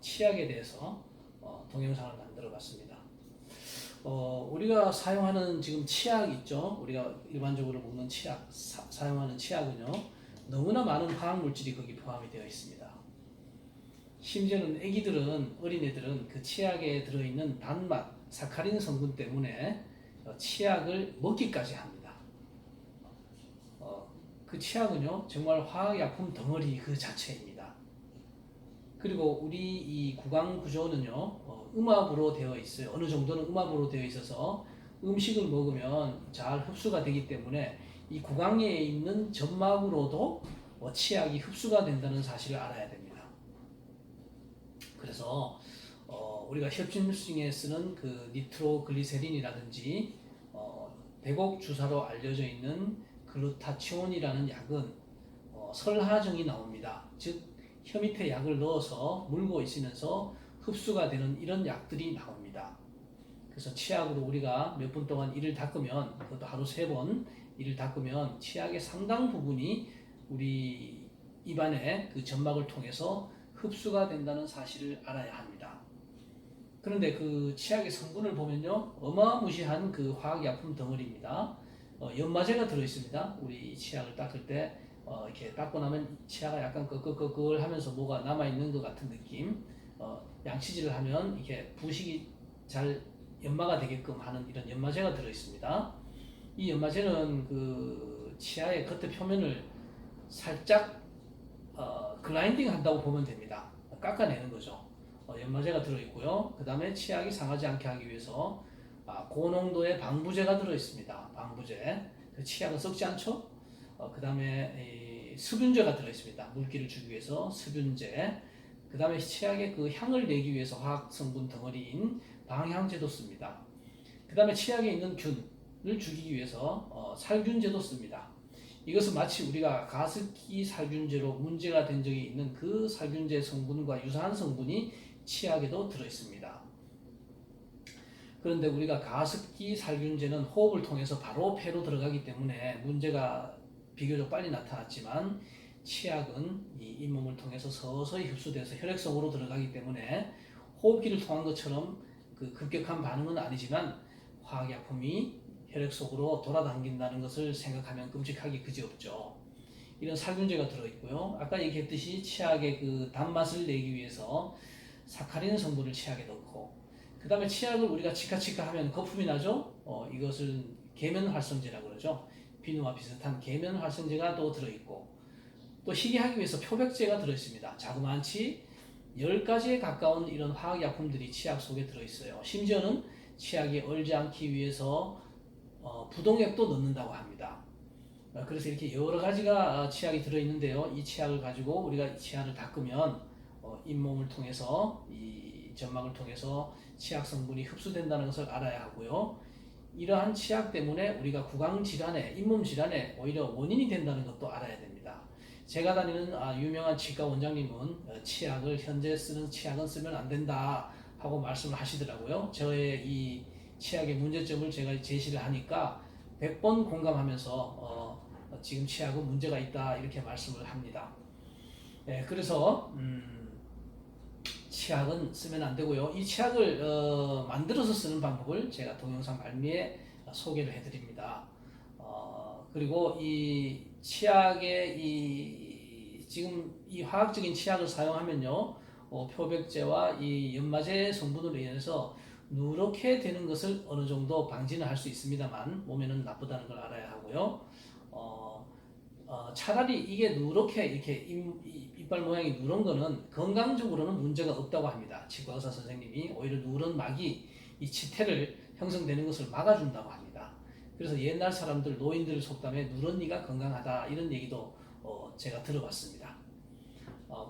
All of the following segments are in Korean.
치약에 대해서 동영상을 만들어 봤습니다. 우리가 사용하는 지금 치약 있죠? 우리가 일반적으로 먹는 치약, 사용하는 치약은요, 너무나 많은 화학 물질이 거기 포함이 되어 있습니다. 심지어는 어린애들은 그 치약에 들어있는 단맛, 사카린 성분 때문에 치약을 먹기까지 합니다. 그 치약은요, 정말 화학약품 덩어리 그 자체입니다. 그리고 우리 이 구강 구조는요, 음압으로 되어 있어요. 어느 정도는 음압으로 되어 있어서 음식을 먹으면 잘 흡수가 되기 때문에 이 구강에 있는 점막으로도 치약이 흡수가 된다는 사실을 알아야 됩니다. 그래서 우리가 협심증에 쓰는 그 니트로글리세린이라든지 백옥 주사로 알려져 있는 글루타치온이라는 약은 설하정이 나옵니다. 즉 혀 밑에 약을 넣어서 물고 있으면서 흡수가 되는 이런 약들이 나옵니다. 그래서 치약으로 우리가 몇 분 동안 이를 닦으면, 그것도 하루 3번 이를 닦으면 치약의 상당 부분이 우리 입안의 그 점막을 통해서 흡수가 된다는 사실을 알아야 합니다. 그런데 그 치약의 성분을 보면요, 어마무시한 그 화학약품 덩어리입니다. 연마제가 들어있습니다. 우리 치약을 닦을 때 이렇게 닦고 나면 치아가 약간 끄끌끄끌 하면서 뭐가 남아있는 것 같은 느낌. 양치질을 하면 이렇게 부식이 잘 연마가 되게끔 하는 이런 연마제가 들어있습니다. 이 연마제는 그 치아의 겉의 표면을 살짝 글라인딩 한다고 보면 됩니다. 깎아내는 거죠. 연마제가 들어있고요. 그 다음에 치약이 상하지 않게 하기 위해서 고농도의 방부제가 들어있습니다. 방부제. 그 치약은 썩지 않죠? 그 다음에 수분제가 들어있습니다. 물기를 주기 위해서 수분제. 그 다음에 치약의 그 향을 내기 위해서 화학 성분 덩어리인 방향제도 씁니다. 그 다음에 치약에 있는 균을 죽이기 위해서 살균제도 씁니다. 이것은 마치 우리가 가습기 살균제로 문제가 된 적이 있는 그 살균제 성분과 유사한 성분이 치약에도 들어있습니다. 그런데 우리가 가습기 살균제는 호흡을 통해서 바로 폐로 들어가기 때문에 문제가 비교적 빨리 나타났지만, 치약은 이 잇몸을 통해서 서서히 흡수돼서 혈액 속으로 들어가기 때문에 호흡기를 통한 것처럼 그 급격한 반응은 아니지만 화학약품이 혈액 속으로 돌아다닌다는 것을 생각하면 끔찍하기 그지없죠. 이런 살균제가 들어있고요. 아까 얘기했듯이 치약의 그 단맛을 내기 위해서 사카린 성분을 치약에 넣고, 그 다음에 치약을 우리가 치카치카 하면 거품이 나죠. 이것을 계면활성제라고 그러죠. 비누와 비슷한 계면활성제가 또 들어있고, 또 희귀하기 위해서 표백제가 들어있습니다. 자그마치 10가지에 가까운 이런 화학약품들이 치약 속에 들어있어요. 심지어는 치약이 얼지 않기 위해서 부동액도 넣는다고 합니다. 그래서 이렇게 여러 가지가 치약이 들어있는데요. 이 치약을 가지고 우리가 치약을 닦으면 잇몸을 통해서, 이 점막을 통해서 치약 성분이 흡수된다는 것을 알아야 하고요. 이러한 치약 때문에 우리가 구강 질환에, 잇몸 질환에 오히려 원인이 된다는 것도 알아야 됩니다. 제가 다니는 유명한 치과 원장님은 치약을, 현재 쓰는 치약은 쓰면 안 된다 하고 말씀을 하시더라고요. 저의 이 치약의 문제점을 제가 제시를 하니까 100번 공감하면서 지금 치약은 문제가 있다 이렇게 말씀을 합니다. 그래서 치약은 쓰면 안 되고요. 이 치약을 만들어서 쓰는 방법을 제가 동영상 말미에 소개를 해드립니다. 그리고 이 치약의 지금 이 화학적인 치약을 사용하면요, 표백제와 이 연마제 성분으로 인해서 누렇게 되는 것을 어느 정도 방지는 할 수 있습니다만 몸에는 나쁘다는 걸 알아야 하고요. 차라리 이게 누렇게 이렇게 이빨 모양이 누런 거는 건강적으로는 문제가 없다고 합니다. 치과 의사 선생님이 오히려 누런 막이 이 치태를 형성되는 것을 막아준다고 합니다. 그래서 옛날 사람들, 노인들 속담에 누런 이가 건강하다 이런 얘기도 제가 들어봤습니다.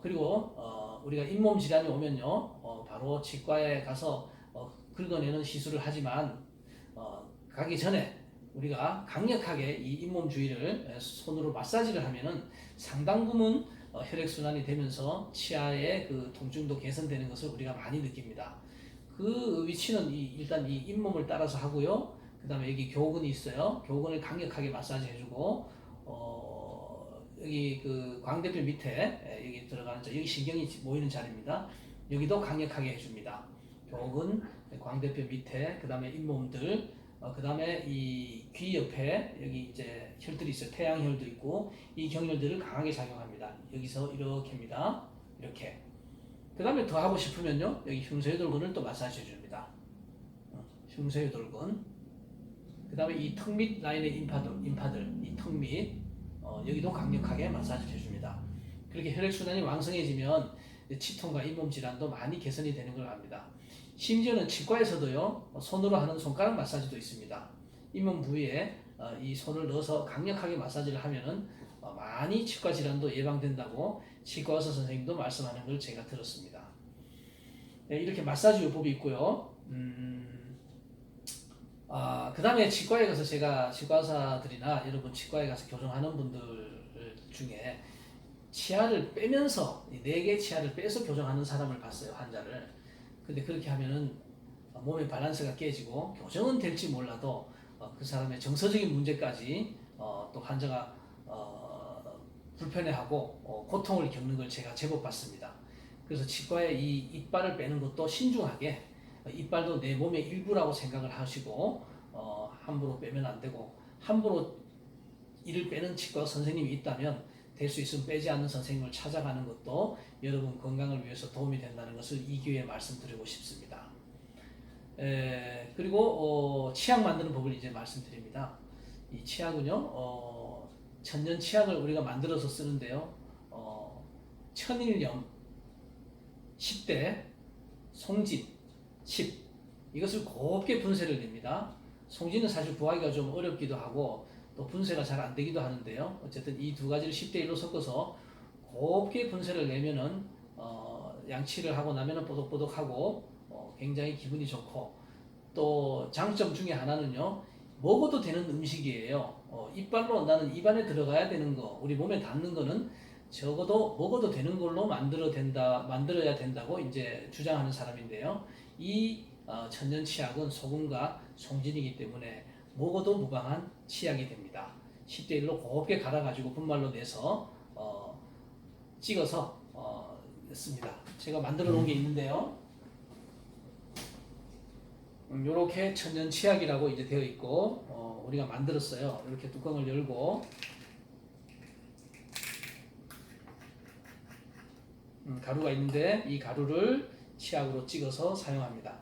그리고 우리가 잇몸 질환이 오면요, 바로 치과에 가서 긁어내는 시술을 하지만 가기 전에 우리가 강력하게 이 잇몸 주위를 손으로 마사지를 하면은 상당 부분 혈액순환이 되면서 치아의 그 통증도 개선되는 것을 우리가 많이 느낍니다. 그 위치는 일단 이 잇몸을 따라서 하고요. 그 다음에 여기 교근이 있어요. 교근을 강력하게 마사지 해주고, 여기 그 광대뼈 밑에 여기 들어가는 여기 신경이 모이는 자리입니다. 여기도 강력하게 해줍니다. 벽은 광대뼈 밑에, 그 다음에 잇몸들, 그 다음에 이 귀 옆에 여기 이제 혈들이 있어요. 태양혈도 있고 이 경혈들을 강하게 작용합니다. 여기서 이렇게입니다. 이렇게. 그 다음에 더 하고 싶으면요, 여기 흉쇄유돌근을 또 마사지 해줍니다. 흉쇄유돌근. 그 다음에 이 턱 밑 라인의 인파들, 이 턱 밑, 여기도 강력하게 마사지를 해줍니다. 그렇게 혈액순환이 왕성해지면 치통과 잇몸 질환도 많이 개선이 되는 걸 압니다. 심지어는 치과에서도요, 손으로 하는 손가락 마사지도 있습니다. 잇몸 부위에 이 손을 넣어서 강력하게 마사지를 하면은 많이 치과 질환도 예방된다고 치과 의사 선생님도 말씀하는 걸 제가 들었습니다. 네, 이렇게 마사지 요법이 있고요. 그 다음에 치과에 가서 제가 치과 의사들이나 여러분 치과에 가서 교정하는 분들 중에 치아를 빼면서, 4개 치아를 빼서 교정하는 사람을 봤어요, 환자를. 근데 그렇게 하면은 몸의 밸런스가 깨지고 교정은 될지 몰라도 그 사람의 정서적인 문제까지 또 환자가 불편해하고 고통을 겪는 걸 제가 제법 봤습니다. 그래서 치과에 이 이빨을 빼는 것도 신중하게, 이빨도 내 몸의 일부라고 생각을 하시고 함부로 빼면 안 되고, 함부로 이를 빼는 치과 선생님이 있다면 될 수 있으면 빼지 않는 선생님을 찾아가는 것도 여러분 건강을 위해서 도움이 된다는 것을 이 기회에 말씀드리고 싶습니다. 그리고 치약 만드는 법을 이제 말씀드립니다. 이 치약은요, 천년 치약을 우리가 만들어서 쓰는데요, 천일염, 10대, 송진, 10, 이것을 곱게 분쇄를 냅니다. 송진은 사실 구하기가 좀 어렵기도 하고 또 분쇄가 잘 안 되기도 하는데요. 어쨌든 이 두 가지를 10대 1로 섞어서 곱게 분쇄를 내면은 양치를 하고 나면은 뽀독뽀독하고 굉장히 기분이 좋고, 또 장점 중에 하나는요, 먹어도 되는 음식이에요. 이빨로 나는 입안에 들어가야 되는 거, 우리 몸에 닿는 거는 적어도 먹어도 되는 걸로 만들어야 된다고 이제 주장하는 사람인데요. 이 천년 치약은 소금과 송진이기 때문에 먹어도 무방한 치약이 됩니다. 10대 1로 곱게 갈아가지고 분말로 내서 찍어서 씁니다. 제가 만들어 놓은 게 있는데요. 이렇게 천년 치약이라고 이제 되어 있고 우리가 만들었어요. 이렇게 뚜껑을 열고 가루가 있는데 이 가루를 치약으로 찍어서 사용합니다.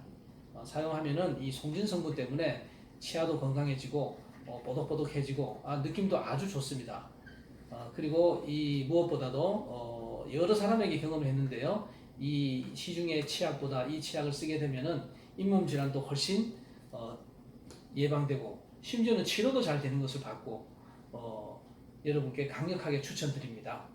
사용하면은 이 송진 성분 때문에 치아도 건강해지고 뽀독뽀독해지고 느낌도 아주 좋습니다. 그리고 이 무엇보다도 여러 사람에게 경험을 했는데요. 이 시중의 치약보다 이 치약을 쓰게 되면은 잇몸 질환도 훨씬 예방되고 심지어는 치료도 잘 되는 것을 봤고 여러분께 강력하게 추천드립니다.